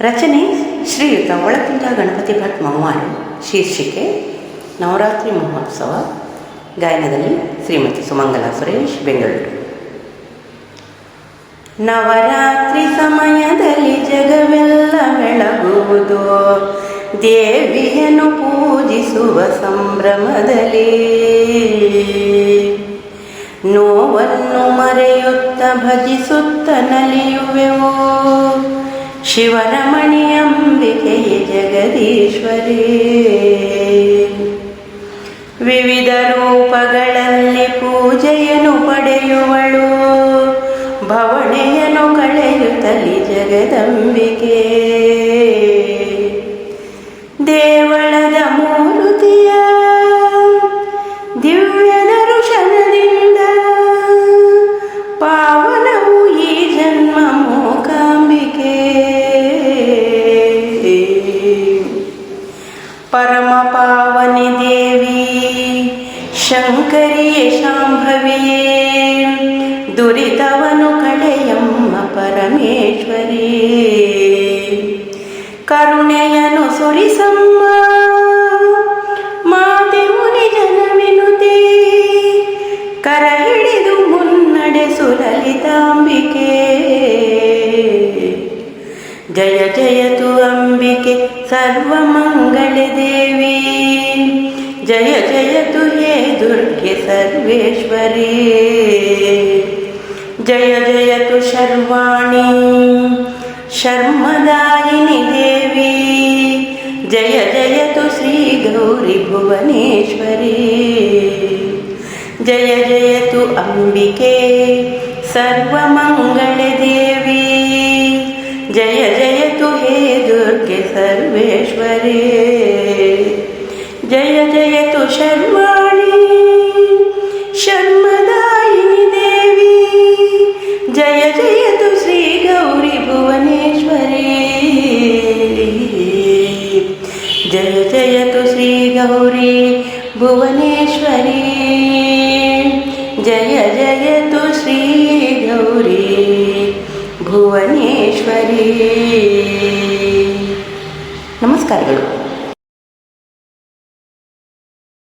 ರಚನೆ ಶ್ರೀಯುತ ಒಳಕುಂದ ಗಣಪತಿ ಭಟ್ ಮೌವಾರು. ಶೀರ್ಷಿಕೆ ನವರಾತ್ರಿ ಮಹೋತ್ಸವ. ಗಾಯನದಲ್ಲಿ ಶ್ರೀಮತಿ ಸುಮಂಗಲಾ ಸುರೇಶ್, ಬೆಂಗಳೂರು. ನವರಾತ್ರಿ ಸಮಯದಲ್ಲಿ ಜಗವೆಲ್ಲ ಬೆಳಗುವುದು, ದೇವಿಯನ್ನು ಪೂಜಿಸುವ ಸಂಭ್ರಮದಲ್ಲಿ ನೋವನ್ನು ಮರೆಯುತ್ತ ಭಜಿಸುತ್ತ ನಲಿಯುವೆವು. ಶಿವರಮಣಿ ಅಂಬಿಕೆಯೇ ಜಗದೀಶ್ವರಿ, ವಿವಿಧ ರೂಪಗಳಲ್ಲಿ ಪೂಜೆಯನ್ನು ಪಡೆಯುವಳು. ಭವಣೆಯನ್ನು ಕಳೆಯುತ್ತಲಿ ಜಗದಂಬಿಕೆ, ದೇವಳದ ಮೂರುತಿಯ ದಿವ್ಯ ದರ್ಶನದಿಂದ ಪಾವನವು ಈ ಜನ್ಮ ಮೂಕಾಂಬಿಕೆ. ಪರಮ ಪಾವನಿ ದೇವಿ ಶಂಕರಿಯೇ ಶಾಂಭವಿಯೇ, ದುರಿತವನು ಕಳೆಯಮ್ಮ ಪರಮೇಶ್ವರಿ. ಕರುಣೆಯನು ಸುರಿಸಮ್ಮ ಮಾತೆ ಮುನಿ ಜನವಿನುತೆ, ಕರ ಹಿಡಿದು ಮುನ್ನಡೆಸು ಲಲಿತಾಂಬಿಕೆ. ಜಯ ಜಯತು ಅಂಬಿಕೆ ಸರ್ವಮಂಗಳೆ ದೇವಿ, ಜಯ ಜಯತು ಹೇ ದುರ್ಗೆ ಸರ್ವೇಶ್ವರಿ. ಜಯ ಜಯತು ಶರ್ವಾಣಿ ಶರ್ಮದಾಯಿನಿ ದೇವಿ, ಜಯ ಜಯತು ಶ್ರೀ ಗೌರಿ ಭುವನೇಶ್ವರಿ. ಜಯ ಜಯತು ಅಂಬಿಕೆ ಸರ್ವಮಂಗಳೆ ದೇವಿ, ಜಯ ಜಯತು ಹೇ ದುರ್ಗೆ ಸರ್ವೇಶ್ವರಿ. ಜಯ ಜಯತು ಶರ್ವಾಣಿ ಶರ್ಮದಾಯಿನಿ ದೇವಿ, ಜಯ ಜಯತು ಶ್ರೀ ಗೌರಿ ಭುವನೇಶ್ವರಿ. ಜಯ ಜಯತು ಶ್ರೀ ಗೌರಿ ಭುವನೇಶ್ವರಿ, ಜಯ ಜಯತು ಶ್ರೀ ಗೌರಿ ಭುವನೇಶ್ವರಿ. ನಮಸ್ಕಾರಗಳು.